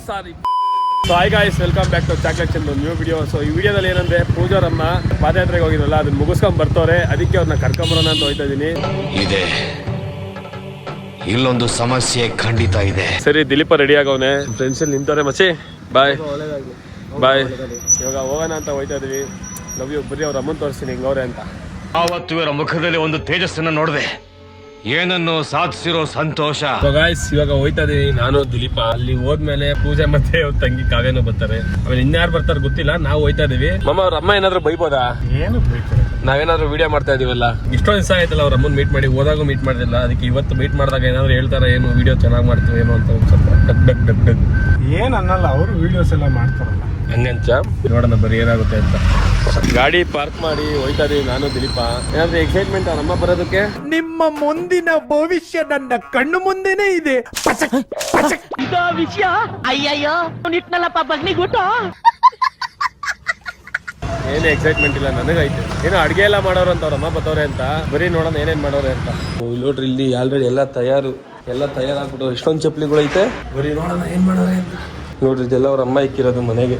Sorry. So hi guys, welcome back to chocolate Chandu new video. So ಈ ವಿಡಿಯೋದಲ್ಲಿ ಏನಂದ್ರೆ ಪೂಜಾರಮ್ಮ ಪಾದಯಾತ್ರೆಗೆ ಹೋಗಿದ್ರಲ್ಲ, ಅದನ್ನ ಮುಗಿಸ್ಕೊಂಡ್ ಬರ್ತವ್ರೆ. ಅದಕ್ಕೆ ಅವ್ರನ್ನ ಕರ್ಕೊಂಬರೋಣ ಅಂತ ಹೋಯ್ತಾ ಇದೀನಿ. ಇದೆ ಇಲ್ಲೊಂದು ಸಮಸ್ಯೆ ಖಂಡಿತ ಇದೆ. ಸರಿ, ದಿಲೀಪ ರೆಡಿ ಆಗವನೆ, ಫ್ರೆಂಡ್ಸ್ ನಿಂತವ್ರೆ. ಮಚ್ಚಿ ಬಾಯ್ ಬಾಯ್. ಇವಾಗ ಹೋಗೋಣ ಅಂತ ಹೋಯ್ತಾ ಇದೀವಿ. Love you. ಬರೀ ಅವ್ರ ಅಮ್ಮನ್ ತೋರಿಸ್ತೀನಿ ಹಿಂಗವ್ರೆ ಅಂತ. ಆವತ್ತು ಇವರ ಮುಖದಲ್ಲಿ ಒಂದು ತೇಜಸ್ಸನ್ನ ನೋಡಿದೆ, ಏನನ್ನು ಸಾಧಿಸಿರೋ ಸಂತೋಷ. ಗಾಯ್ಸ್, ಇವಾಗ ಹೋಯ್ತಾ ಇದೀನಿ ನಾನು ದಿಲೀಪ. ಅಲ್ಲಿ ಹೋದ್ಮೇಲೆ ಪೂಜೆ ಮತ್ತೆ ಅವ್ರ ತಂಗಿ ಕಾವ್ಯನೂ ಬರ್ತಾರೆ. ಆಮೇಲೆ ಇನ್ಯಾರು ಬರ್ತಾರೆ ಗೊತ್ತಿಲ್ಲ. ನಾವು ಹೋಯ್ತಾ ಇದೀವಿ. ಮಮ್ಮ, ಅವ್ರ ಅಮ್ಮ ಏನಾದ್ರು ಬೈಬೋದಾ? ಏನು ಬೈತಾರೆ? ನಾವೇನಾದ್ರು ವಿಡಿಯೋ ಮಾಡ್ತಾ ಇದೀವಲ್ಲ, ಇಷ್ಟೊಂದು ದಿವಸ ಆಯ್ತಲ್ಲ ಅವ್ರ ಅಮ್ಮನ್ ಮೀಟ್ ಮಾಡಿ. ಹೋದಾಗ ಮೀಟ್ ಮಾಡಿದಿಲ್ಲ, ಅದಕ್ಕೆ ಇವತ್ತು ಮೀಟ್ ಮಾಡಿದಾಗ ಏನಾದ್ರು ಹೇಳ್ತಾರ ಏನು ವಿಡಿಯೋ ಚೆನ್ನಾಗಿ ಮಾಡ್ತೀವಿ ಏನೋ ಅಂತ ಒಂದು ಸ್ವಲ್ಪ ಡಗ್ ಡಗ್ ಡಗ್ ಡಗ್ ಏನ್ ಅನ್ನಲ್ಲ. ಅವರು ವಿಡಿಯೋಸ್ ಎಲ್ಲ ಮಾಡ್ತಾರಲ್ಲ, ಹಂಗಂಚ. ನೋಡೋಣ ಬರೀ ಏನಾಗುತ್ತೆ ಅಂತ. ಗಾಡಿ ಪಾರ್ಕ್ ಮಾಡಿ ಹೋಯ್ತಾ ಇದೀವಿ ನಾನು ದಿಲೀಪ. ಏನಾದ್ರು ಎಕ್ಸೈಟ್ಮೆಂಟ್ ನಮ್ಮ ಬರೋದಕ್ಕೆ? ನಿಮ್ಮ ಮುಂದಿನ ಭವಿಷ್ಯ ನನ್ನ ಕಣ್ಣು ಮುಂದೆನೇ ಇದೆ. ವಿಷಯ ಅಯ್ಯಯ್ಯೋ ನಿಟ್ನಲ್ಲಪ್ಪ ಬಗ್ನಿಗುಟ್ಟು. ಏನು ಎಕ್ಸೈಟ್ಮೆಂಟ್ ಇಲ್ಲ ನನಗೈತೆ. ಏನೋ ಅಡ್ಗೆ ಎಲ್ಲ ಮಾಡೋರು ಅಂತ ಅವ್ರ ಅಮ್ಮ ಬತ್ತವ್ರೆ ಅಂತ. ಬರೀ ನೋಡೋಣ ಏನೇನ್ ಮಾಡೋರೆ ಅಂತ. ನೋಡ್ರಿ, ಇಲ್ಲಿ ಆಲ್ರೆಡಿ ಎಲ್ಲ ತಯಾರಾಗ್ಬಿಟ್ಟು ಎಷ್ಟೊಂದು ಚಪ್ಪಲಿಗಳು ಐತೆ. ಬರೀ ನೋಡೋಣ ಏನ್ ಮಾಡೋರೆ ಅಂತ. ನೋಡ್ರಿ, ಇದೆಲ್ಲ ಅವ್ರ ಅಮ್ಮ ಇಕ್ಕಿರೋದು ಮನೆಗೆ.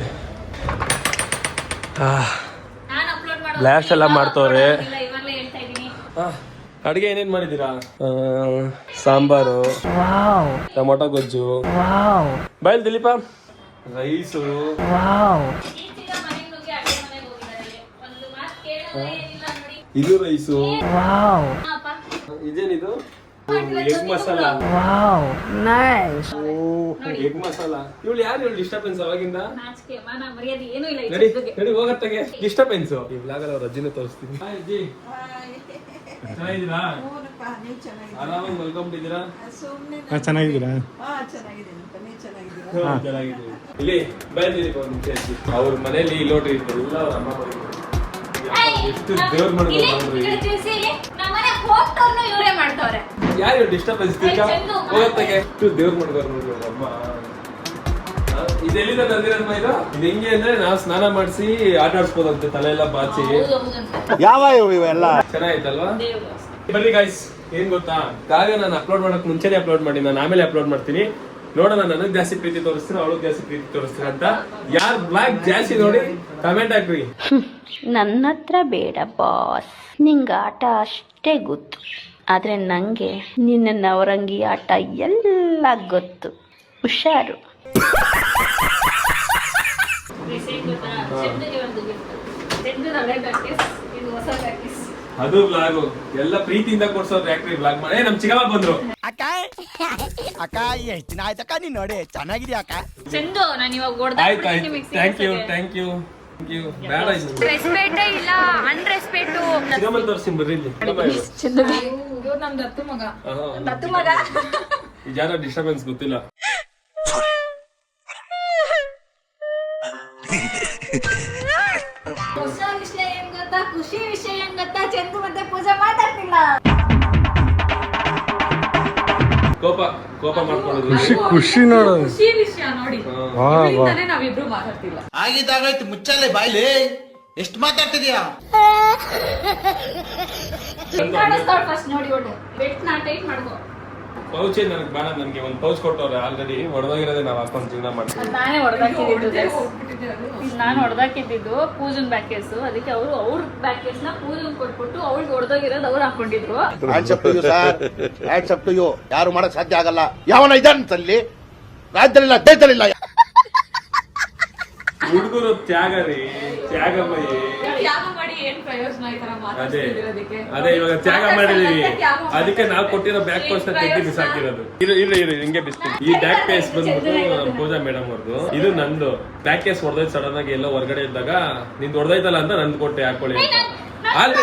ಬ್ಲಾಸ್ಟ್ ಎಲ್ಲ ಮಾಡ್ತವ್ರೆ. ಅಡ್ಗೆ ಏನೇನ್ ಮಾಡಿದೀರಾ? ಸಾಂಬಾರು, ಟೊಮೊಟೊ ಗೊಜ್ಜು, ಬಾಯ್ಲ್ ದಿಲೀಪ, ರೈಸು, ಇದು ರೈಸು, ಇದೇನಿದು ಎಗ್ ಮಸಾಲ. ಎಗ್ ಮಸಾಲ. ಇವಳು ಯಾರು? ಇವಳು ಡಿಸ್ಟರ್ಬೆನ್ಸ್ ಅವಾಗಿಂದ. ನಡಿ ಹೋಗತ್ತಾಗೆ ಡಿಸ್ಟರ್ಬೆನ್ಸ್. ಈ ವ್ಲಾಗ್ ಅವ್ರ ಅಜ್ಜಿನ ತೋರಿಸ್ತೀನಿ. ಅಜ್ಜಿ, ಚೆನ್ನಾಗಿದ್ದೀರಾ? ಆರಾಮಾಗಿ ಮಲ್ಕೊಂಡ್ಬಿಟ್ಟಿದ್ದೀರಾ? ಚೆನ್ನಾಗಿದ್ದೀರಾ? ಚೆನ್ನಾಗಿದ್ದೀವಿ. ಇಲ್ಲಿ ಬಂದಿದ್ದೀವಿ. ಅವ್ರ ಮನೇಲಿ ಇಲ್ಲಿ ನೋಡ್ರಿ, ಎಲ್ಲ ಅವ್ರ ಅಮ್ಮ ಬರೀ ಎಷ್ಟು ದೇವ್ರ ಮಾಡ್ತಾರೆ. ಯಾರು ಡಿಸ್ಟರ್ಬೆನ್ಸ್? ಹೋಗತ್ತಾಗೆ ಎಷ್ಟು ದೇವ್ರ ಮಾಡ್ತಾರೆ ನೋಡ್ರಿ ಅಮ್ಮ. ಇದೆಲ್ಲಿಂದ ತಂದಿರೋದಮ್ಮ? ಇದು ಹೆಂಗೆ ಅಂದ್ರೆ ನಾವು ಸ್ನಾನ ಮಾಡಿಸಿ ಆಟ ಆಡ್ಸ್ಬೋದಂತೆ, ತಲೆ ಎಲ್ಲ ಬಾಚಿ. ಯಾವ ಇವೆಲ್ಲ ಚೆನ್ನಾಗಿತ್ತಲ್ವಾ? ಬನ್ನಿ ಗಾಯ್ಸ್, ಏನ್ ಗೊತ್ತಾ, ಕಾವ್ಯ ನಾನು ಅಪ್ಲೋಡ್ ಮಾಡಕ್ ಮುಂಚೆನೆ ಅಪ್ಲೋಡ್ ಮಾಡಿ, ನಾನು ಆಮೇಲೆ ಅಪ್ಲೋಡ್ ಮಾಡ್ತೀನಿ. ನೋಡೋಣ ನನಗ್ ಜಾಸ್ತಿ ಪ್ರೀತಿ ತೋರಿಸ್ತೀನಿ, ಅವಳು ಜಾಸ್ತಿ ಪ್ರೀತಿ ತೋರಿಸ್ತೀನಿ ಅಂತ. ಯಾರ್ ಬ್ಲಾಗ್ ಜಾಸ್ತಿ ನೋಡಿ ಕಮೆಂಟ್ ಹಾಕ್ರಿ. ನನ್ನ ಹತ್ರ ಬೇಡ ಬಾಸ್, ನಿಂಗ ಆಟ ಅಷ್ಟೇ ಗೊತ್ತು, ಆದ್ರೆ ನಂಗೆ ನಿನ್ನ ನವರಂಗಿ ಆಟ ಎಲ್ಲ ಗೊತ್ತು. ಹುಷಾರು. ಅದು ಬ್ಲಾಗ್ ಎಲ್ಲ ಪ್ರೀತಿಯಿಂದ ಕೊಡ್ಸೋದು. ಯಾಕ್ರಿ ಬ್ಲಾಗ್ ಮಾಡಿ? ನಮ್ ಚಿಕ್ಕಮ್ಮ ಬಂದ್ರು. ಅಕ್ಕ ಎಷ್ಟ್ ದಿನ ಆಯ್ತಕ್ಕ ನೀನ್ ನೋಡಿ, ಚೆನ್ನಾಗಿದ್ಯಾ ಅಕ್ಕ? ಚಂದು, ನಾನು ಇವಾಗ ಆಯ್ತು ಥ್ಯಾಂಕ್ ಯು. ಬೇಡ ರೆಸ್ಪೆಕ್ಟ್ ಇಲ್ಲ, ಅನ್ರೆಸ್ಪೆಕ್ಟ್. ಚಿಕ್ಕಮ್ಮನ್ ತೋರಿಸ್ತೀನಿ ಬರ್ರಿ ಇಲ್ಲಿ. ಇವ್ರು ನಮ್ ದತ್ತು ಮಗ. ಈ ಜನ ಡಿಸ್ಟರ್ಬೆನ್ಸ್ ಗೊತ್ತಿಲ್ಲ. ಹೊಸ ವಿಷಯ ಏನ್ ಗೊತ್ತಾ? ಖುಷಿ ವಿಷಯ ಏನ್ ಗೊತ್ತಾ? ಚಂದು ಮತ್ತೆ ಪೂಜೆ ಮಾತಾಡ್ತಿಲ್ಲ. ಕೋಪ ಮಾಡ್ಕೊಳ್ಳೋದು. ಖುಷಿ ನೋಡೋದು. ಖುಷಿ ವಿಷಯ ನೋಡಿ, ಇದರಿಂದಾನೇ ನಾವಿಬ್ರು ಮಾತಾಡ್ತಿಲ್ಲ. ಆಗಿದ್ದಾಗಾಯ್ತು, ಮುಚ್ಚಾಲೆ ಬಾಯ್ಲಿ. ಎಷ್ಟು ಮಾತಾಡ್ತಿದ್ಯಾ? ಫಸ್ಟ್ ನೋಡಿ ಒಳ್ಳೆ ಬೆಟ್ ನಾ ಟೈಟ್ ಮಾಡ್ಕೋ. ಪೌಚ್ ನನಗೆ ಬೇಡ. ನನಗೆ ಒಂದು ಪೌಚ್ ಕೊಟ್ಟವ್ರೆ ಆಲ್ರೆಡಿ. ಹೊಡೆದೋಗಿರೋದೇ ನಾವು ಹಾಕೊಂಡು ಜೀವನ ಮಾಡ್ತೀವಿ. ನಾನೇ ಹೊಡೆದಾಕಿದ್ದು ಪೂಜನ್ ಬ್ಯಾಕ್ ಕೇಸು. ಅದಕ್ಕೆ ಅವ್ರ ಬ್ಯಾಕ್ ಕೇಸ್ ನ ಪೂಜನ್ ಕೊಟ್ಬಿಟ್ಟು ಅವ್ರಿಗೆ ಹೊಡೆದೋಗಿರೋದು ಅವ್ರು ಹಾಕೊಂಡಿದ್ರು. ಯಾರು ಮಾಡಕ್ ಸಾಧ್ಯ ಆಗಲ್ಲ. ಯಾವನ ಇದ್ದಾನಲ್ಲಿ ರಾಜ್ಯದಲ್ಲಿಲ್ಲ, ದೇಶದಲ್ಲಿಲ್ಲ. ಹುಡುಗರು ತ್ಯಾಗ ರೀ, ತ್ಯಾಗಮಯಿ. ತ್ಯಾಗ ಮಾಡಿ ಏನ್ ಪ್ರಯೋಜನ? ಈ ತರ ಅದೇ ಇವಾಗ ತ್ಯಾಗ ಮಾಡಿದೀವಿ. ಅದಕ್ಕೆ ನಾವು ಕೊಟ್ಟಿರೋ ಬ್ಯಾಕ್ ಪೇಸ್ ನ ತೆಗ್ದು ಬಿಸಾಕಿರೋದು. ಇರು ಹಿಂಗೆ ಬಿಸ್ತೀನಿ. ಈ ಬ್ಯಾಕ್ ಪೇಸ್ ಬಂದ್ಬಿಟ್ಟು ಪೂಜಾ ಮೇಡಮ್ ಅವ್ರದ್ದು. ಇದು ನಂದು ಬ್ಯಾಕ್ ಕೇಸ್ ಹೊಡೆದೈತೆ ಸಡನ್ ಆಗಿ. ಎಲ್ಲ ಹೊರಗಡೆ ಇದ್ದಾಗ ನಿಂದು ಹೊಡೆದೈತಲ್ಲ ಅಂತ ನಂದು ಕೊಟ್ಟೆ ಹಾಕೊಳ್ಳಿ ಅಂತ.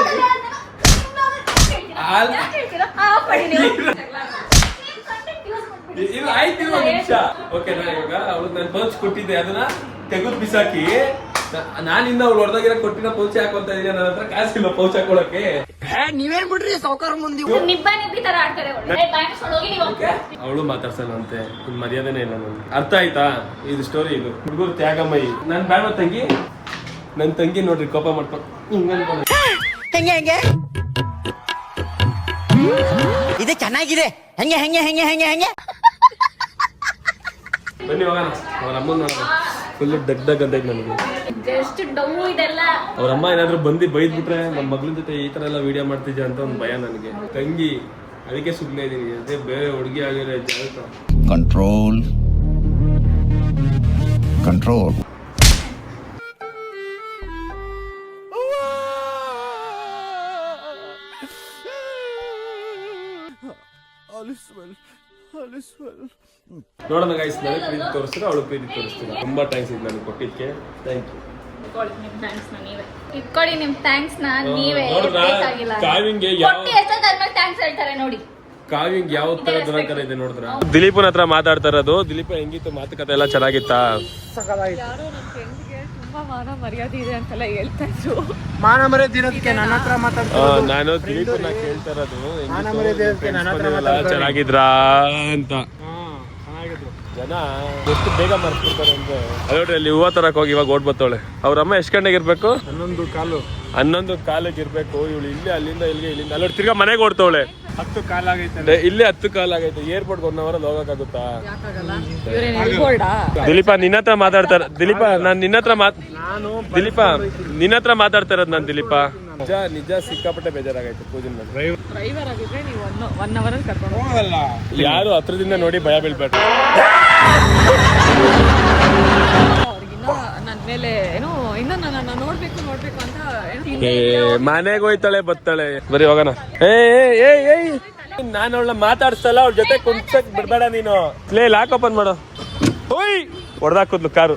ಇದು ಆಯ್ತು ನಿಮಿಷ. ಓಕೆ, ನಾ ಇವಾಗ ಅವ್ರಿಗೆ ನಾನು ಪೌಚ್ ಕೊಟ್ಟಿದ್ದೆ, ಅದನ್ನ ತೆಗೆದು ಬಿಸಾಕಿ ನಾನಿಂದ ಅವ್ಳು ಹೊಡೆದಾಗಿರೋ ಕೊಟ್ಟಿರೋ ಪೌಚ್ ಹಾಕೊಂತ ಇದೀನಿ. ನನ್ನ ಹತ್ರ ಕಾಸಿಲ್ಲ ಪೌಚ್ ಹಾಕೊಳಕ್ಕೆ. ನೀವೇನ್ ಬಿಡ್ರಿ ಸಾವುಕಾರ ಮುಂದೆ ನಿಬ್ಬಿ ತರ ಆಡ್ತಾರೆ. ಅವಳು ಮಾತಾಡ್ಸಲ್ಲಂತೆ. ನಿಮ್ ಮರ್ಯಾದೆನೇ ಇಲ್ಲ ನನ್ಗೆ. ಅರ್ಥ ಆಯ್ತಾ ಇದು ಸ್ಟೋರಿ? ಇದು ಹುಡುಗರು ತ್ಯಾಗಮಯಿ. ನನ್ ಬೇಡ ತಂಗಿ. ನನ್ ತಂಗಿ ನೋಡ್ರಿ ಕೋಪ ಮಾಡ್ಕೊಂಡು ಹೆಂಗೆ ಇದು ಚೆನ್ನಾಗಿದೆ. ಹೆಂಗೆ ಬನ್ನಿ ಹೋಗೋಣ. ಅವ್ರ ಅಮ್ಮನ ನೋಡೋಣ. ಫುಲ್ ಡಗ್ ಅಂತ ನನಗೆ. ಜಸ್ಟ್ ಡವ್ ಇದೆಲ್ಲ. ಅವ್ರ ಅಮ್ಮ ಏನಾದ್ರು ಬಂದು ಬೈದ್ಬಿಟ್ರೆ ನಮ್ಮ ಮಗಳ ಜೊತೆ ಈ ತರ ಎಲ್ಲ ವಿಡಿಯೋ ಮಾಡ್ತಿದ್ದೆ ಅಂತ ಒಂದು ಭಯ ನನಗೆ. ತಂಗಿ ಅದಕ್ಕೆ ಸುಮ್ಮನೆ ಇದೀನಿ. ಅದೇ ಬೇರೆ ಹುಡುಗಿ ಆಗಿರೋ ಜಾಗ. Control control. ನೋಡೋಣ ಗೈಸ್, ನನಗೆ ಪ್ರೀತಿ ತೋರಿಸಿದ್ರೆ ಅವಳು ಪ್ರೀತಿ ತೋರಿಸ್ತೀನಿ. ತುಂಬಾ ಥ್ಯಾಂಕ್ಸ್ ಇದು ನನಗೆ ಕೊಟ್ಟಿದ್ದಕ್ಕೆ. Thank you. ಇಟ್ಕೊಳ್ಳಿ ನಿಮ್ ಥ್ಯಾಂಕ್ಸ್ ನ ನೀವೇ. ನೋಡ್ರಾ? ಬೇಕಾಗಿಲ್ಲ. ಕಾವ್ಯಂಗೆ ಯಾವ ಥ್ಯಾಂಕ್ಸ್ ಹೇಳ್ತಾರೆ ನೋಡಿ. ಕಾವ್ಯಂಗೆ ಯಾವ ತರ ದುರಂಕಾರ ಇದೆ ನೋಡಿದ್ರ. ದಿಲೀಪನ ಹತ್ರ ಮಾತಾಡ್ತಾ ಇರೋದು. ದಿಲೀಪ ಹೆಂಗಿತ್ತು ಮಾತುಕತೆ ಎಲ್ಲ ಚೆನ್ನಾಗಿತ್ತಾ? ಯಾರೋ ನನ್ನ ಫ್ರೆಂಡ್ಗೆ ತುಂಬಾ ಮಾನ ಮರ್ಯಾದೆ ಇದೆ ಅಂತೆಲ್ಲ ಹೇಳ್ತಾ ಇದ್ರು. ಮಾನ ಮರ್ಯಾದೆ ಇರೋದಕ್ಕೆ ನನ್ನ ಹತ್ರ ಮಾತಾಡ್ತಾರೆ. ನಾನು ದಿಲೀಪನ ಕೇಳ್ತಾ ಇರೋದು ಚೆನ್ನಾಗಿದ್ರಾ ಅಂತ. ಜನ ಎಷ್ಟು ಬೇಗ ಮರ್ಸ್ಬಿಡ್ತಾರೆ ಅಂದ್ರೆ ಅದೇ ಅಲ್ಲಿ ಹೂವ ತರಕ್ ಹೋಗಿ ಇವಾಗ ಓಡ್ ಬತ್ತವಳೆ. ಅವ್ರ ಅಮ್ಮ ಎಷ್ಟು ಗಂಟೆಗೆ ಇರ್ಬೇಕು? 11 ಕಾಲಿಗೆ ಇರ್ಬೇಕು. ಇವಳು ಇಲ್ಲಿ ಅಲ್ಲಿಂದ ಇಲ್ಲಿಂದ ಅಲ್ಲಿ ತಿರ್ಗಾ ಮನೆಗೆ ಓಡ್ತವಳೆ. 10 ಕಾಲಾಗೈತೆ ಇಲ್ಲೇ. 10 ಕಾಲಾಗೈತೆ. ಏರ್ಪೋರ್ಟ್ 1 ಅವರಲ್ಲಿ ಹೋಗಕ್ಕಾಗುತ್ತಾ? ದಿಲೀಪ ನಿನ್ನ ಹತ್ರ ಮಾತಾಡ್ತಾರ. ದಿಲೀಪ ನಾನ್ ನಿನ್ನ ಹತ್ರ ದಿಲೀಪ ನಿನ್ನ ಹತ್ರ ಮಾತಾಡ್ತಾ ಇರೋದು ನಾನು. ದಿಲೀಪ ನಿಜ ಸಿಕ್ಕಾಪಟ್ಟೆ ಬೇಜಾರಾಗೈತೆ ಪೂಜನ್ ಮೇಲೆ. ಡ್ರೈವರ್ ಆಗಿದ್ರೆ ನೀವು 1 ಅವರ್ ಅಲ್ಲಿ ಕರ್ಕೊಂಡು ಹೋಗಲ್ಲ. ಯಾರು ಹತ್ರದಿಂದ ನೋಡಿ ಭಯ ಬೀಳ್ಬೇಡ. ಅವ್ರಿಗಿನ್ನ ನನ್ನ ಮೇಲೆ ಏನೋ ಇನ್ನ ನನ್ನ ನೋಡ್ಬೇಕು ಅಂತ ಮನೆಗೆ ಹೋಯ್ತಾಳೆ ಬತ್ತಾಳೆ. ಬರೀ ಹೋಗೋಣ. ನಾನು ಅವಳ ಮಾತಾಡ್ಸಲ್ಲ. ಅವ್ರ ಜೊತೆ ಕುಂಚಕ್ ಬಿಡ್ಬೇಡ ನೀನು. ಲೇ ಲಾಕ್ ಓಪನ್ ಮಾಡು. ಹೋಯ್ ಹೊಡ್ದಾಕುದ್ಲು ಕಾರು.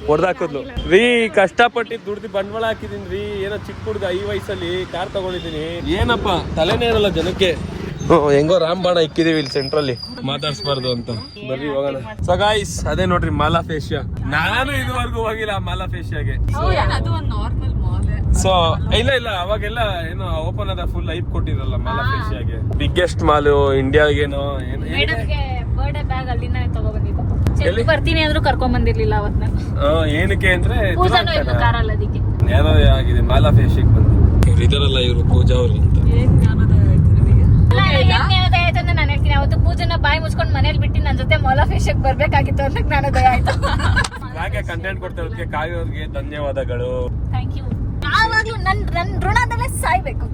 ಹೊಡ್ದಾಕುದ್ಲು ರೀ. ಕಷ್ಟಪಟ್ಟು ದುಡ್ದು ಬಂಡವಾಳ ಹಾಕಿದೀನಿ ರೀ. ಏನೋ ಚಿಕ್ಕ ಹುಡುಗ ಈ ವಯಸ್ಸಲ್ಲಿ ಕಾರ್ ತಗೊಂಡಿದೀನಿ. ಏನಪ್ಪ ತಲೆನೇ ಇರಲ್ಲ ಜನಕ್ಕೆ. ಹೆಂಗೋ ರಾಮಬಾಣ ಇಕ್ಕಿದೀವಿ ಇಲ್ಲಿ ಸೆಂಟ್ರಲ್ಲಿ. ಮಾತಾಡ್ಸ್ಬಾರ್ದು ಅಂತ. ಬರ್ರಿ ಹೋಗೋಣ. ಸೊ ಗೈಸ್ ಅದೇ ನೋಡ್ರಿ ಮಾಲಾ ಫೇಶಿಯಾ. ನಾನು ಇದುವರೆಗೂ ಹೋಗಿಲ್ಲ ಮಾಲಾ ಫೇಶಿಯಾಗೆ. ಅದು ಒಂದು ನಾರ್ಮಲ್ ಮಾಲ್. ಸೊ ಇಲ್ಲ ಅವಾಗೆಲ್ಲ ಏನೋ ಓಪನ್ ಆದ ಫುಲ್ ಐಪ್ ಕೊಟ್ಟಿರಲ್ಲ ಮಾಲಾ ಫೇಶಿಯಾಗೆ. ಬಿಗ್ಗೆಸ್ಟ್ ಮಾಲ್ ಇಂಡಿಯಾಗೇನೋ. ಬರ್ಡೇ ಬ್ಯಾಗ್ ಅಲ್ಲಿಂದ ತಗೊಬಂದಿದ್ದು. ಬರ್ತೀನಿ ಅಂದ್ರೂ ಕರ್ಕೊಂಡ್ ಬಂದಿರ್ಲಿಲ್ಲ ಅವತ್ ನಾನು. ಏನಕ್ಕೆ ಅಂದ್ರೆ ಕಾರಲ್ಲ ಅದಕ್ಕೆ ಏನೋ ಆಗಿದೆ ಮಾಲಾ ಫೇಶಿಯಾಗೆ ಬಂದು. ಇವ್ರು ಇದರಲ್ಲ ಇವರು ಪೂಜಾ ಅವರು ಅಂತ. ನಾನು ಹೇಳ್ತೀನಿ ಅವತ್ತು ಪೂಜೆನ ಬಾಯಿ ಮುಚ್ಕೊಂಡು ಮನೇಲಿ ಬಿಟ್ಟು ನನ್ನ ಜೊತೆ ಮಾಲಾ ಫೇಶಿಯಾಗೆ ಬರ್ಬೇಕಾಗಿತ್ತು ಅಂತ ನಾನು ದಯ ಆಯ್ತು. ಯಾಕೆ ಕಂಟೆಂಟ್ ಕೊಡ್ತಾ ಇರೋದಕ್ಕೆ ಕಾವ್ಯ ಅವ್ರಿಗೆ ಧನ್ಯವಾದಗಳು. Thank you. ಯಾವಾಗ್ಲೂ ನನ್ನ ಋಣದಲ್ಲೇ ಸಾಯ್ಬೇಕು.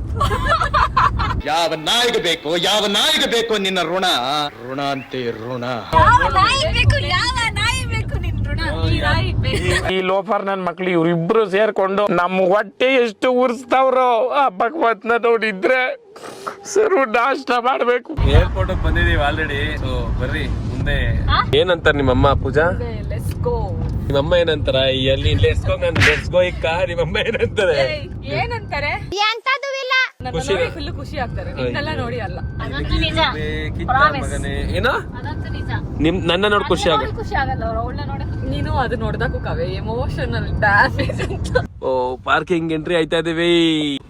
ಯಾವ ನಾಯಿಗೆ ಬೇಕು ನಿನ್ನ ಋಣ ಅಂತೆ ಋಣ. ಯಾವ ನಾಯಿ ಬೇಕು ನಿನ್ ಋಣ. ಈ ನಾಯಿ ಬೇಕು. ಈ ಲೋಫರ್ ನನ್ ಮಕ್ಳು ಇವ್ರಿಬ್ರು ಸೇರ್ಕೊಂಡು ನಮ್ಮ ಹೊಟ್ಟೆ ಎಷ್ಟು ಉರ್ಸ್ತಾವ್ರೋ ಆ ಭಗವತ್ನ ನೋಡಿದ್ರೆ ಸರು ನಾಷ್ಟ ಮಾಡ್ಬೇಕು. ಏರ್ಪೋರ್ಟ್ ಬಂದಿದೀವಿ ಆಲ್ರೆಡಿ. ಸೊ ಬರ್ರಿ ಮುಂದೆ. ಏನಂತಾರ ನಿಮ್ಮಮ್ಮ ಪೂಜಾ? Let's go. ನಿಮ್ಮಮ್ಮ ಏನಂತಾರ? ಎಲ್ಲಿ ಲೆಟ್ಸ್ ಗೋ ಇಕ್ಕ. ನಿಮ್ಮಮ್ಮ ಏನಂತಾರೆ? ಏನಂತಾರೆ? ಖುಷಿ ಫುಲ್ ಖುಷಿ ಆಗ್ತಾರೆ. ನಿನ್ನೆಲ್ಲ ನೋಡಿ ಅಲ್ಲ. ಅದಂತೂ ನಿಜ. ಮಗನೇ ಏನೋ ಅದಂತೂ ನಿಜ. ನನ್ನ ನೋಡಿ ಖುಷಿ ಆಗ. ಖುಷಿ ಆಗಲ್ಲ ಅವ್ರು ಅವಳನ್ನ ನೋಡಕ್. ನೀನು ಅದು ನೋಡ್ದಾಕು ಕವೆ ಎಮೋಷನಲ್ ಡ್ಯಾಮೇಜ್ ಅಂತ. ಓ ಪಾರ್ಕಿಂಗ್ ಎಂಟ್ರಿ ಆಯ್ತಾ ಇದೀವಿ.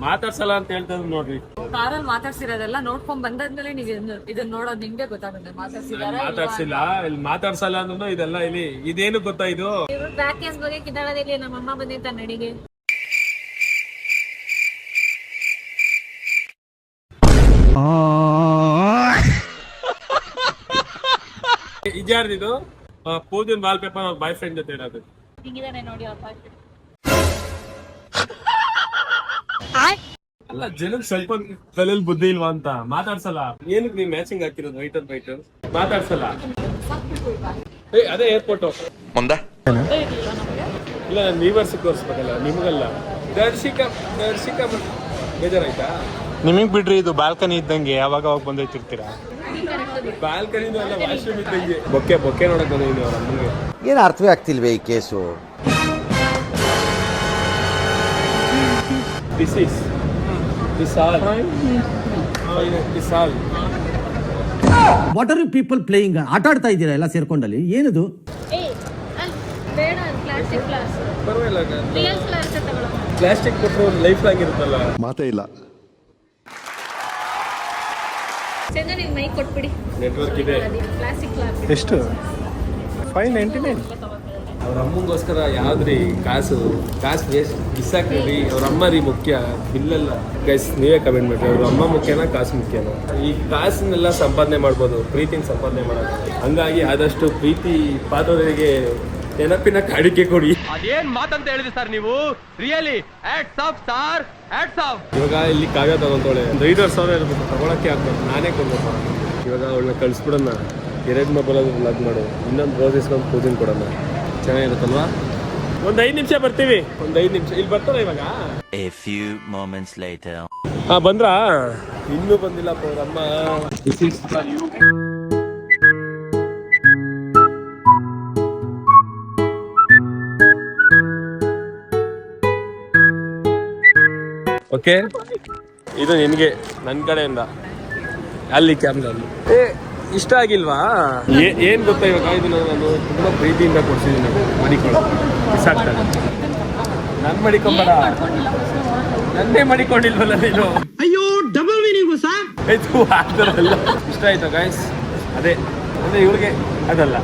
ಮಾತಾಡ್ಸಲ್ಲ ಅಂತ ಹೇಳ್ತಾ ನೋಡ್ರಿ. ಕಾರಲ್ಲಿ ಮಾತಾಡ್ಸಿರೋದೆಲ್ಲ ನೋಡ್ಕೊಂಡ್ ಬಂದಾದ್ಮೇಲೆ ನೀವು ಇದನ್ನ ನೋಡೋದು ನಿಮ್ಗೆ ಗೊತ್ತಾಗುತ್ತೆ. ಮಾತಾಡ್ಸಿಲ್ಲ ಇಲ್ಲಿ ಮಾತಾಡ್ಸಲ್ಲ ಅಂದ್ರೂ ಇದೆಲ್ಲ ಇಲ್ಲಿ ಇದೇನು ಗೊತ್ತಾ ಇದು? ಇವ್ರು ಬ್ಯಾಕ್ ಕೇಸ್ ಬಗ್ಗೆ ಕಿದ್ದಾಡೋದಿಲ್ಲ. ನಮ್ಮಮ್ಮ ಬಂದಿತ್ತ ನಡಿಗೆ. ಇದ್ಯಾರ್ದಿದು? ಪೂಜನ್ ವಾಲ್ ಪೇಪರ್ ಅವ್ರ ಬಾಯ್ ಫ್ರೆಂಡ್ ಜೊತೆ ಇರೋದು. ಹಿಂಗಿದಾನೆ ನೋಡಿ ಅವ್ರ ಬಾಯ್ ಫ್ರೆಂಡ್. ಅಲ್ಲ ಜನಕ್ಕೆ ಸ್ವಲ್ಪ ತಲೆಯಲ್ಲಿ ಬುದ್ಧಿ ಇಲ್ವಾ ಅಂತ ಮಾತಾಡ್ಸಲ್ಲ. ಏನಕ್ಕೆ ನೀವು ಮ್ಯಾಚಿಂಗ್ ಹಾಕಿರೋದು ವೈಟ್ ಅಂಡ್ ವೈಟ್? ಮಾತಾಡ್ಸಲ್ಲ. ಅದೇ ಏರ್ಪೋರ್ಟ್ ಮುಂದೆ ಇಲ್ಲ ನಾನು ವ್ಯೂವರ್ಸ್ ತೋರಿಸ್ಬೇಕಲ್ಲ ನಿಮ್ಗಲ್ಲ. ದರ್ಶಿಕಾ ಬೇಜಾರಾಯ್ತಾ? ನಿಮಗ್ ಬಿಡ್ರಿ, ಇದು ಬಾಲ್ಕನಿ ಇದ್ದಂಗೆ ಯಾವಾಗ ಬಂದೈತಿರ್ತೀರಾ. ಬಾಲ್ಕನಿನೂ ಅಲ್ಲ ವಾಶ್ರೂಮ್ ಇದ್ದಂಗೆ. ಬೊಕ್ಕೆ ನೋಡಕ್ ಬಂದಿದ್ದೀನಿ ಅವ್ರ ಅಮ್ಮಂಗೆ. ಏನು ಅರ್ಥವೇ ಆಗ್ತಿಲ್ವೇ ಈ case? This all. What are you people playing? ಆಟ ಆಡ್ತಾ ಇದ್ದೀರಾ ಎಲ್ಲ ಸೇರ್ಕೊಂಡಲ್ಲಿ? ಏನದು? ಬೇಡ ಪ್ಲಾಸ್ಟಿಕ್ ಗ್ಲಾಸ್. ಪರವಾಗಿಲ್ಲ. ರಿಯಲ್ ಗ್ಲಾಸ್ ತಗೊಳ್ಳೋಣ. ಪ್ಲಾಸ್ಟಿಕ್ ಕೊಟ್ಟರು ಲೈಫ್ ಲಾಂಗ್ ಇರುತ್ತಲ್ಲ. ಮಾತೇ ಇಲ್ಲ. ಚಂದ ನಿನ್ ಮೈ ಕೊಟ್ಬಿಡಿ. ನೆಟ್ವರ್ಕ್ ಇದೆ. ಪ್ಲಾಸ್ಟಿಕ್ ಗ್ಲಾಸ್ ಎಷ್ಟು? 599. ಅವ್ರ ಅಮ್ಮಂಗೋಸ್ಕರ ಯಾವ್ದ್ರಿ ಕಾಸು ವೇಸ್ಟ್ ಬಿಸಾಕ್ರಿ. ಅವ್ರ ಅಮ್ಮ ರೀ ಮುಖ್ಯ, ಬಿಲ್ಲೆಲ್ಲ. ಗೈಸ್ ನೀವೇ ಕಮೆಂಟ್ ಮಾಡ್ರಿ, ಅವ್ರ ಅಮ್ಮ ಮುಖ್ಯನಾ ಕಾಸು ಮುಖ್ಯನಾ? ಈ ಕಾಸನ್ನೆಲ್ಲ ಸಂಪಾದನೆ ಮಾಡ್ಬೋದು, ಪ್ರೀತಿನ ಸಂಪಾದನೆ ಮಾಡೋದು. ಹಂಗಾಗಿ ಆದಷ್ಟು ಪ್ರೀತಿ ಪಾತ್ರರಿಗೆ ನೆನಪಿನ ಕಾಣಿಕೆ ಕೊಡಿ. ಅದೇನ್ ಮಾತಂತ ಹೇಳಿದ್ರಿ ಸರ್ ನೀವು? Really hats off sir, hats off. ಇವಾಗ ಇಲ್ಲಿ ಕಾವ್ಯ ತಗೊಂತವಳೆ, ಒಂದು 5,000 ಇರಬೇಕು, ತಗೊಳಕ್ಕೆ ಆಗ್ಬೇಕು, ನಾನೇ ಕೊಡ್ಬೇಕು. ಇವಾಗ ಅವಳನ್ನ ಕಳಿಸ್ಬಿಡೋಣ, 2 ಮೊಬೈಲ್ ವ್ಲಾಗ್ ಮಾಡು, ಇನ್ನೊಂದು ರೋಸ್ ಇಸ್ಕೊಂಡು ಪೂಜೆನ ಕೊಡೋಣ, ಚೆನ್ನಾಗಿರುತ್ತಲ್ವಾ? ಒಂದು 5 ನಿಮಿಷ ಬರ್ತೀವಿ, ಒಂದು 5 ನಿಮಿಷ. ಇಲ್ಲಿ ಬರ್ತಾರ ಇವಾಗ? A few moments later. ಹಾ, ಬಂದ್ರಾ? ಇನ್ನೂ ಬಂದಿಲ್ಲಪ್ಪ ಅವ್ರಮ್ಮ. ಓಕೆ, ಇದು ನಿನಗೆ ನನ್ನ ಕಡೆಯಿಂದ. ಅಲ್ಲಿ ಕ್ಯಾಮ್ರಾ ಅಲ್ಲಿ ಇಷ್ಟ ಆಗಿಲ್ವಾ? ಏನ್ ಗೊತ್ತಾ, ಇವಾಗ ಇದನ್ನ ನಾನು ತುಂಬಾ ಪ್ರೀತಿಯಿಂದ ಕೊಡ್ಸಿದ್ದೀನಿ. ಮಡಿಕೊಳ್ಳೋ ಸಾಕ್ತಾರೆ, ನನ್ ಮಡಿಕೊಂಬೇಡ, ನನ್ನೇ ಮಡಿಕೊಂಡಿಲ್ವಲ್ಲ ನೀನು. ಅಯ್ಯೋ ಡಬಲ್ ಮೀನಿಂಗ್ ಸರ್. ಆಯ್ತು, ಅದಲ್ಲ. ಇಷ್ಟ ಆಯ್ತಾ ಗಾಯ್ಸ್? ಅದೇ ಅಂದ್ರೆ ಇವ್ರಿಗೆ ಅದಲ್ಲ.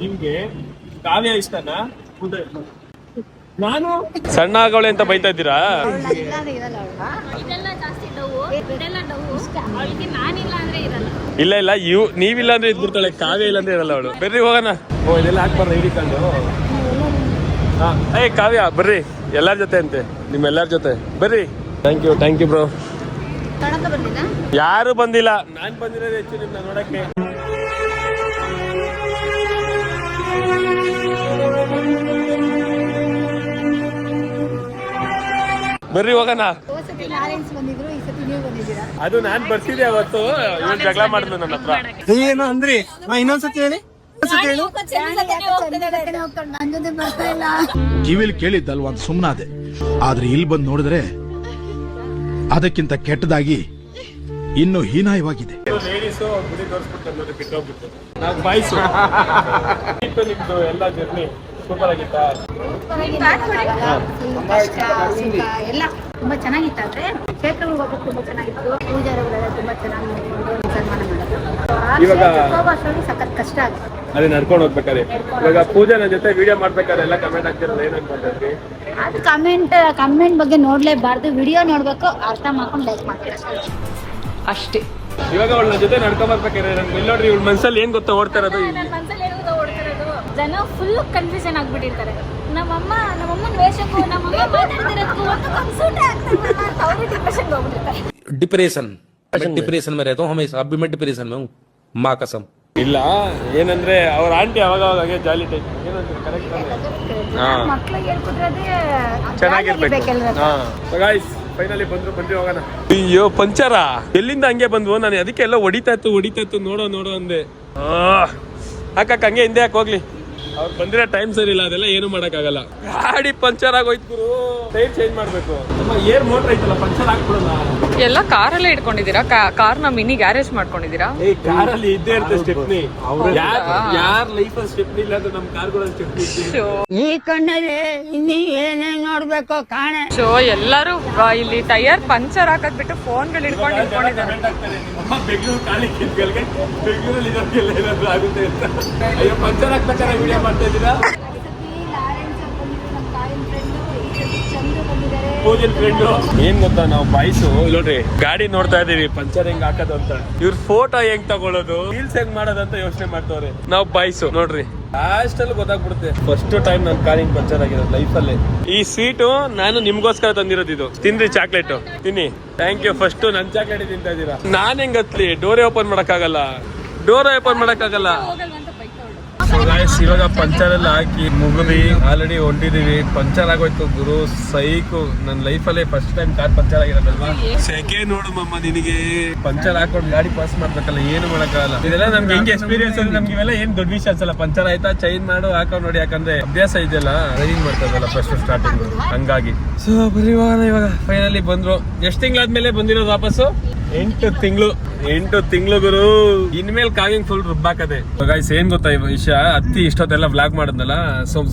ನಿಮ್ಗೆ ಕಾವ್ಯ ಇಷ್ಟನಾ? ನಾನು ಸಣ್ಣ ಆಗವಳೆ ಅಂತ ಬೈತಾ ಇದ್ದೀರಾ? ಇದೆಲ್ಲ ಜಾಸ್ತಿ ಡವ್ವು, ಇದೆಲ್ಲ ಡವ್ವು. ಅವಳಿಗೆ ನಾನಿಲ್ಲ ಅಂದ್ರೆ ಇರಲ್ಲ. ಇಲ್ಲ ನೀವಿಲ್ಲ ಅಂದ್ರೆ ಇದ್ಬಿಡ್ತಾಳೆ, ಕಾವ್ಯ ಇಲ್ಲ ಅಂದ್ರೆ ಇರಲ್ಲ ಅವಳು. ಬರ್ರಿ ಹೋಗೋಣ. ಓ, ಇದೆಲ್ಲ ಹಾಕ್ಬಾರ್ದು ಹಿಡಿಕೊಂಡು. ಹಾ, ಕಾವ್ಯ ಬರ್ರಿ, ಎಲ್ಲಾರ ಜೊತೆ ಅಂತೆ, ನಿಮ್ಮೆಲ್ಲರ ಜೊತೆ ಬರ್ರಿ. Thank you bro. ಯಾರು ಬಂದಿಲ್ಲ, ನಾನ್ ಬಂದಿರೋದು ಹೆಚ್ಚು ನಿಮ್ನ ನೋಡಕ್ಕೆ. ಬರ್ರಿ ಹೋಗೋಣ. ಅದು ನಾನ್ ಬರ್ತಿದ್ದೆ ಅವತ್ತು, ಇವನ್ ಜಗಳ ಮಾಡಿದ್ಲು ನನ್ನ ಹತ್ರ. ಏನು ಅಂದ್ರಿ? ಇನ್ನೊಂದ್ಸತಿ ಹೇಳಿ. ಕಿವಿಲ್ ಕೇಳಿದ್ದಲ್ವಾ ಅಂತ ಸುಮ್ನಾದೆ, ಆದ್ರೆ ಇಲ್ಲಿ ಬಂದು ನೋಡಿದ್ರೆ ಅದಕ್ಕಿಂತ ಕೆಟ್ಟದಾಗಿ ಇನ್ನು ಹೀನಾಯವಾಗಿದೆ. ಲೇಡೀಸು ಗುಡಿ ತೋರಿಸ್ಬಿಟ್ಟು ಬಿಟ್ಟೋಗ್ಬಿಟ್ಟು ನಾವು ಬಾಯ್ಸು. ನಿಮ್ದು ಎಲ್ಲ ಜರ್ನಿ ಸೂಪರ್ ಆಗಿತ್ತಾ? ಎಲ್ಲ ತುಂಬಾ ಚೆನ್ನಾಗಿತ್ತು. ಆದ್ರೆ ಕ್ಷೇತ್ರಗಳು ಹೋಗೋದು ತುಂಬಾ ಚೆನ್ನಾಗಿತ್ತು. ಪೂಜಾರಿಗಳೆಲ್ಲ ತುಂಬಾ ಚೆನ್ನಾಗಿ ಸನ್ಮಾನ ಮಾಡೋದು. ಸಖತ್ ಕಷ್ಟ ಆಗುತ್ತೆ ಅದೇ ನಡ್ಕೊಂಡು ಹೋಗ್ಬೇಕಾದ್ರೆ. ಇವಾಗ ಪೂಜಾ ನನ್ನ ಜೊತೆ ವಿಡಿಯೋ ಮಾಡ್ಬೇಕಾದ್ರೆ ಎಲ್ಲ ಕಮೆಂಟ್ ಆಗ್ತಿರಲ್ಲ, ಏನಂತ ಮಾತಾಡ್ರಿ? ಅದು ಕಮೆಂಟ್ ಬಗ್ಗೆ ನೋಡ್ಲೇಬಾರ್ದು, ವಿಡಿಯೋ ನೋಡ್ಬೇಕು, ಅರ್ಥ ಮಾಡ್ಕೊಂಡು ಲೈಕ್ ಮಾಡ್ತೀರಾ ಅಷ್ಟೇ. ಇವಾಗ ಅವಳ ನನ್ನ ಜೊತೆ ನಡ್ಕೊಂಡ್ ಬರ್ಬೇಕಾದ್ರೆ ನನ್ಗೆ ನೋಡ್ರಿ, ಇವಳ ಮನ್ಸಲ್ಲಿ ಏನ್ ಗೊತ್ತಾ ಓಡ್ತಾ ಇರೋದು? ನನ್ನ ಮನ್ಸಲ್ಲಿ ಏನೋ ಓಡ್ತಿರೋದು. ಜನ ಫುಲ್ ಕನ್ಫ್ಯೂಷನ್ ಆಗ್ಬಿಟ್ಟಿರ್ತಾರೆ. ನಮ್ಮಮ್ಮನ ವೇಷಕ್ಕೂ ನಮ್ಮಮ್ಮ ಮಾತಾಡ್ತಿರೋದಕ್ಕೂ ಒಂದು ಕನ್ಸೂಟೇ ಆಗ್ತದೆ ಅಂತ ಅವ್ರು ಡಿಪ್ರೆಷನ್ಗೆ ಹೋಗ್ಬಿಟ್ಟಿರ್ತಾರೆ. डिप्रेशन में रहता हूँ हमेशा, अब भी मैं डिप्रेशन में हूँ, माँ कसम. ಇಲ್ಲ, ಏನಂದ್ರೆ ಅವ್ರ ಆಂಟಿ ಅವಾಗ ಹಾಗೆ ಜಾಲಿ ಟೈಪ್. ಏನಂದ್ರೆ ಕರೆಕ್ಟ್ ಮಕ್ಳಿಗೆ ಹೇಳ್ಕೊಟ್ರದೇ ಚೆನ್ನಾಗಿರ್ಬೇಕು. ಗಾಯ್ಸ್ ಫೈನಲಿ ಬನ್ರಿ ಹೋಗೋಣ. ಅಯ್ಯೋ ಪಂಚರ ಎಲ್ಲಿಂದ ಹಂಗೆ ಬಂದ್ವು? ನಾನು ಅದಕ್ಕೆ ಎಲ್ಲ ಹೊಡಿತಾ ಇತ್ತು ನೋಡೋ ಅಂದೆ. ಹಾಕಕ್ ಹಂಗೆ ಹಿಂದೆ ಯಾಕೆ ಹೋಗ್ಲಿ, ಅವ್ರು ಬಂದಿರೋ ಟೈಮ್ ಸರಿ ಇಲ್ಲ, ಅದೆಲ್ಲ ಏನು ಮಾಡಕ್ಕಾಗಲ್ಲ. ಗಾಡಿ ಪಂಚರ್ ಆಗೋಯ್ತು ಗುರು, ಟೈರ್ ಚೇಂಜ್ ಮಾಡ್ಬೇಕು. ಏರ್ ಮೋಟರ್ ಐತಲ್ಲ, ಪಂಚರ್ ಹಾಕ್ಬಿಡಲ್ಲ. ಎಲ್ಲ ಕಾರಲ್ಲೇ ಇಟ್ಕೊಂಡಿದ್ದೀರಾ? ಕಾರ್ನ ಮಿನಿ ಗ್ಯಾರೇಜ್ ಮಾಡ್ಕೊಂಡಿದ್ದೀರಾ? ಕಾರಲ್ಲಿ ಇದ್ದೇ ಇರುತ್ತೆ ಸ್ಟೆಪ್ನಿ. ಯಾರ ಲೈಫ್ ಅಲ್ಲಿ ಸ್ಟೆಪ್ನಿ ಇಲ್ಲ ಅಂದ್ರೆ ನಮ್ ಕಾರ್ಗಳ ಸ್ಟೆಪ್ನಿ. ಈ ಕಣ್ಣಲ್ಲಿ ಇನ್ನೀ ಏನೇನ್ ನೋಡ್ಬೇಕು ಕಾಣೆ. ಶೋ ಎಲ್ಲರೂ ಇಲ್ಲಿ ಟೈರ್ ಪಂಚರ್ ಹಾಕದ್ ಬಿಟ್ಟು ಫೋನ್ಗಳು ಇಟ್ಕೊಂಡು ನಿಂತ್ಕೊಂಡಿದ್ದಾರೆ. ಬೆಂಗಳೂರು ಖಾಲಿ ಕಿತ್ಗಳಿಗೆ ಬೆಂಗಳೂರಲ್ಲಿ ಇರೋದಕ್ಕೆಲ್ಲ ಏನಾದ್ರು ಆಗುತ್ತೆ ಅಂತ. ಅಯ್ಯೋ ಪಂಚರ್ ಹಾಕ್ಬೇಕಾದ್ರೆ ವಿಡಿಯೋ ಮಾಡ್ತಾ ಇದ್ದೀರಾ? ಪೂಜನ್ ಫ್ರೆಂಡು. ಏನ್ ಗೊತ್ತಾ, ನಾವು ಬಾಯ್ಸು ನೋಡ್ರಿ ಗಾಡಿ ನೋಡ್ತಾ ಇದೀವಿ ಪಂಚರ್ ಹೆಂಗ್ ಹಾಕೋದು ಅಂತ, ಇವ್ರ ಫೋಟೋ ಹೆಂಗ್ ತಗೊಳ್ಳೋದು, ರೀಲ್ಸ್ ಹೆಂಗ್ ಮಾಡೋದು ಅಂತ ಯೋಚನೆ ಮಾಡ್ತವ್ರೆ. ನಾವು ಬಾಯ್ಸು ನೋಡ್ರಿ ಅಷ್ಟಲ್ಲಿ ಗೊತ್ತಾಗ್ಬಿಡುತ್ತೆ. ಫಸ್ಟ್ ಟೈಮ್ ನನ್ ಕಾರಿಂಗ್ ಪಂಚರ್ ಆಗಿರೋದು ಲೈಫ್ ಅಲ್ಲಿ. ಈ ಸ್ವೀಟು ನಾನು ನಿಮ್ಗೋಸ್ಕರ ತಂದಿರೋದು, ಇದು ತಿನ್ರಿ, ಚಾಕ್ಲೇಟ್ ತಿನ್ನಿ. Thank you. ಫಸ್ಟ್ ನನ್ ಚಾಕ್ಲೇಟ್ ತಿಂತಾ ಇದೀರಾ. ನಾನ್ ಹೆಂಗ್ ಹತ್ಲಿ? ಡೋರೇ ಓಪನ್ ಮಾಡಕ್ಕಾಗಲ್ಲ. ಇವಾಗ ಪಂಚರ್ ಎಲ್ಲ ಹಾಕಿ ಮುಗಿದ್ವಿ, ಆಲ್ರೆಡಿ ಹೊಂಟಿದೀವಿ. ಪಂಚರ್ ಆಗೋಯ್ತು ಗುರು, ಸೈಕು. ನನ್ನ ಲೈಫಲ್ಲೇ ಫಸ್ಟ್ ಟೈಮ್ ಕಾರ್ ಪಂಚರ್ ಆಗಿರೋದಲ್ವಾ. ಸೆಕೆ ನೋಡು ಮಮ್ಮ, ನಿನಗೆ ಪಂಚರ್ ಹಾಕೊಂಡು ಗಾಡಿ ಪಾಸ್ ಮಾಡ್ಬೇಕಲ್ಲ, ಏನು ಮಾಡಕ್ಕಾಗಲ್ಲ. ಇದೆಲ್ಲ ನಮ್ಗೆ ಹೆಂಗೆ ಎಕ್ಸ್ಪೀರಿಯನ್ಸ್ ಅಂದ್ರೆ ನಮ್ಗೆ ಇವೆಲ್ಲ ಏನ್ ದೊಡ್ಡ ವಿಷಯ ಅನ್ಸಲ್ಲ. ಪಂಚರ್ ಆಯ್ತಾ ಚೈನ್ ಮಾಡು, ಹಾಕೊಂಡು ನೋಡಿ, ಯಾಕಂದ್ರೆ ಅಭ್ಯಾಸ ಇದೆಯಲ್ಲ, ರೈಡಿಂಗ್ ಮಾಡ್ತಾ ಇದ್ದಲ್ಲ ಫಸ್ಟ್ ಸ್ಟಾರ್ಟಿಂಗ್, ಹಂಗಾಗಿ. ಸೊ ಬರೀ ಇವಾಗ ಫೈನಲಿ ಬಂದ್ರು. ಎಷ್ಟು ತಿಂಗಳಾದ್ಮೇಲೆ ಬಂದಿರೋದು ವಾಪಸ್ಸು? ಎಂಟು ತಿಂಗಳು ಗುರು. ಇನ್ಮೇಲೆ ಕಾವಿಂಗ್ ಫುಲ್ ರುಬ್ಬಾಕದೆ. ಗೈಸ್ ಏನ್ ಗೊತ್ತಾ ಈ ವಿಷಯ, ಅತ್ತಿ ಇಷ್ಟೊತ್ತೆಲ್ಲ ವ್ಲಾಗ್ ಮಾಡೋದಲ್ಲ,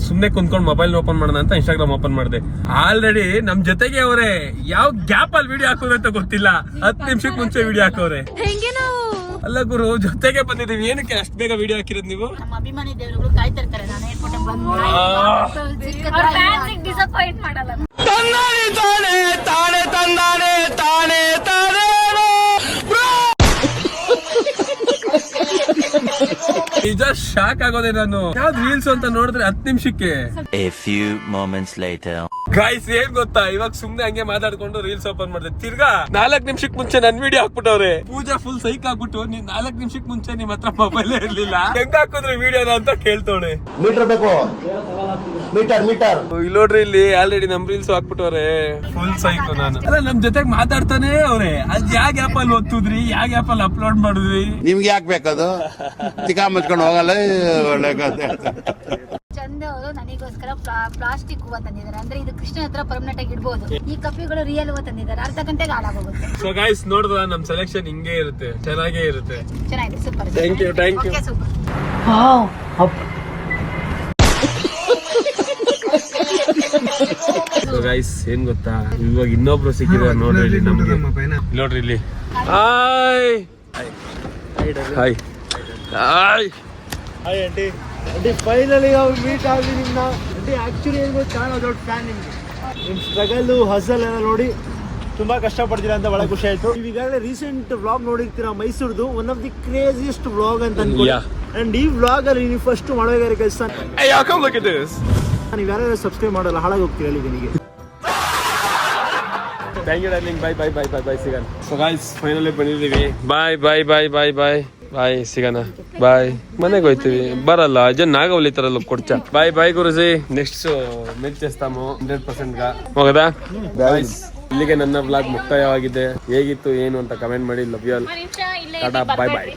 ಸುಮ್ನೆ ಕುಂತ್ಕೊಂಡು ಮೊಬೈಲ್ ಓಪನ್ ಮಾಡೋಣ ಅಂತ ಇನ್ಸ್ಟಾಗ್ರಾಮ್ ಓಪನ್ ಮಾಡಿದೆ. ಆಲ್ರೆಡಿ ನಮ್ ಜೊತೆಗೆ ಅವರೇ, ಯಾವ ಗ್ಯಾಪ್ ಅಲ್ಲಿ ವಿಡಿಯೋ ಹಾಕೋದು ಅಂತ ಗೊತ್ತಿಲ್ಲ, 10 ನಿಮಿಷಕ್ಕೆ ಮುಂಚೆ ವಿಡಿಯೋ ಹಾಕೋರೆ. ಅಲ್ಲ ಗುರು, ಜೊತೆಗೆ ಬಂದಿದೀವಿ, ಏನಕ್ಕೆ ಅಷ್ಟು ಬೇಗ ವಿಡಿಯೋ ಹಾಕಿರೋದು ನೀವು? ನಮ್ಮ ಅಭಿಮಾನಿ ದೇವರುಗಳು ಕಾಯ್ತಿರ್ತಾರೆ, ನಾನು ಏರ್ಪೋರ್ಟ್ ಬಂದು ಡಿಸಪಾಯಿಂಟ್ ಮಾಡಲ್ಲ. ನಿಜ ಶಾಕ್ ಆಗೋದೆ ನಾನು. ಯಾವ್ದು ರೀಲ್ಸ್ ಅಂತ ನೋಡಿದ್ರೆ 10 ನಿಮಿಷಕ್ಕೆ. A few moments later. Guys ಏನ್ ಗೊತ್ತಾ, ಇವಾಗ ಸುಮ್ನೆ ಹಂಗೆ ಮಾತಾಡ್ಕೊಂಡು ರೀಲ್ಸ್ ಓಪನ್ ಮಾಡಿದೆ. ತಿರ್ಗಾ 4 ನಿಮಿಷಕ್ಕೆ ಮುಂಚೆ ನನ್ ವಿಡಿಯೋ ಹಾಕ್ಬಿಟ್ಟವ್ರೆ. ಪೂಜಾ ಫುಲ್ ಸೈಕ್ ಆಗ್ಬಿಟ್ಟು, ನೀನ್ 4 ನಿಮಿಷಕ್ಕೆ ಮುಂಚೆ ನಿಮ್ ಹತ್ರ ಮೊಬೈಲ್ ಇರ್ಲಿಲ್ಲ, ಹೆಂಗ್ ಹಾಕಿದ್ರಿ ವಿಡಿಯೋನ ಅಂತ ಕೇಳ್ತವಳೆ. ಮೀಟರ್ ಬೇಕು, ಮೀಟರ್ ಇಲ್ಲಿ ನೋಡ್ರಿ, ಇಲ್ಲಿ ಆಲ್ರೆಡಿ ನಮ್ ರೀಲ್ಸ್ ಹಾಕ್ಬಿಟ್ಟವ್ರೆ. ಫುಲ್ ಸೈಕ್ ನಾನು. ಅಲ್ಲ ನಮ್ ಜೊತೆಗ್ ಮಾತಾಡ್ತಾನೆ ಅವ್ರೆ. ಅದ್ ಯಾವ ಗ್ಯಾಪ್ ಅಲ್ಲಿ ಓದ್ತಿದ್ರಿ, ಯಾವ ಗ್ಯಾಪ್ ಅಲ್ಲಿ ಅಪ್ಲೋಡ್ ಮಾಡಿದ್ವಿ? ನಿಮ್ಗೆ ಯಾಕೆ ಬೇಕದು? ತಿಕಾ ಮುಚ್ಕೊಂಡು ಹೋಗಲ್ಲ. ಒಳ್ಳೆ ಕಥೆ. ಚಂದ ಅವರು ನನಗೋಸ್ಕರ ಪ್ಲಾಸ್ಟಿಕ್ ಹೂವ ತಂದಿದ್ದಾರೆ. ಅಂದ್ರೆ ಇದು ಕೃಷ್ಣ ಹತ್ರ ಪರ್ಮನೆಂಟ್ ಆಗಿ ಇಡ್ಬೋದು. ಈ ಕಪ್ಪಿಗಳು ರಿಯಲ್ ಹೂವ ತಂದಿದ್ದಾರೆ, ಅರ್ಧ ಗಂಟೆಗೆ ಹಾಳಾಗೋಗುತ್ತೆ. ಸೊ ಗೈಸ್ ನೋಡಿದ್ರ ನಮ್ ಸೆಲೆಕ್ಷನ್ ಹಿಂಗೆ ಇರುತ್ತೆ, ಚೆನ್ನಾಗೇ ಇರುತ್ತೆ. ಚೆನ್ನಾಗಿದೆ, super. Thank you. Super. So guys ಏನ್ ಗೊತ್ತಾ, ಇವಾಗ ಇನ್ನೊಬ್ರು ಸಿಕ್ಕಿದ್ದಾರೆ ನೋಡ್ರಿ ಇಲ್ಲಿ ನಮ್ಗೆ. ನೋಡ್ರಿ ಇಲ್ಲಿ. Hi hi hi aunty finally ಅವ್ರು ಮೀಟ್ ಆಗಿ ನಿಮ್ನ. ಆಂಟಿ ಆಕ್ಚುಲಿ ಏನು ಗೊತ್ತಾ, ನಾನು ದೊಡ್ಡ ಫ್ಯಾನ್ ನಿಮ್ಗೆ. ನಿಮ್ಮ ಸ್ಟ್ರಗಲ್ ಹಸಲ್ ಎಲ್ಲ ನೋಡಿ ತುಂಬಾ ಕಷ್ಟಪಡ್ತೀರಾ ಅಂತ ಬಹಳ ಖುಷಿ ಆಯ್ತು. ನೀವು ಈಗಾಗಲೇ ರೀಸೆಂಟ್ ವ್ಲಾಗ್ ನೋಡಿರ್ತೀರಾ ಮೈಸೂರ್ದು, one of the craziest vlog ಅಂತ ಅನ್ಕೊಳ್ಳಿ. ಅಂಡ್ ಈ ವ್ಲಾಗ್ ಅಲ್ಲಿ ನೀವು ಫಸ್ಟ್ ಮಾಡಬೇಕಾಗಿರೋ ಕೆಲಸ, ನೀವು ಯಾರು ಸಬ್ಸ್ಕ್ರೈಬ್ ಮಾಡಲ್ಲ, ಹಾಳಾಗಿ ಹೋಗ್ತೀರಾ ಅಲ್ಲಿಗೆ ನಿಮಗೆ. Thank you darling. ಬೈ ಸಿಗೋಣ. ಸೊ ಗೈಸ್ ಫೈನಲಿ ಬಂದಿದ್ದೀವಿ. ಬಾಯ್ ಸಿಗೋಣ. ಬಾಯ್. ಮನೆಗೆ ಹೋಯ್ತೀವಿ, ಬರಲ್ಲ ಅಜ್ಜನ್ ನಾಗವಲ್ಲಿ ತರಲ್ಲ ಕೊಡ್ಚ. ಬಾಯ್ ಗುರುಜಿ. ನೆಕ್ಸ್ಟ್ ಮಿಲ್ చేస్తాము 100% గా ಹೋಗದಾ? ಗೈಸ್ ಇಲ್ಲಿಗೆ ನನ್ನ ವ್ಲಾಗ್ ಮುಕ್ತಾಯವಾಗಿದೆ. ಹೇಗಿತ್ತು ಏನು ಅಂತ ಕಮೆಂಟ್ ಮಾಡಿ. Love you all. Tata, bye.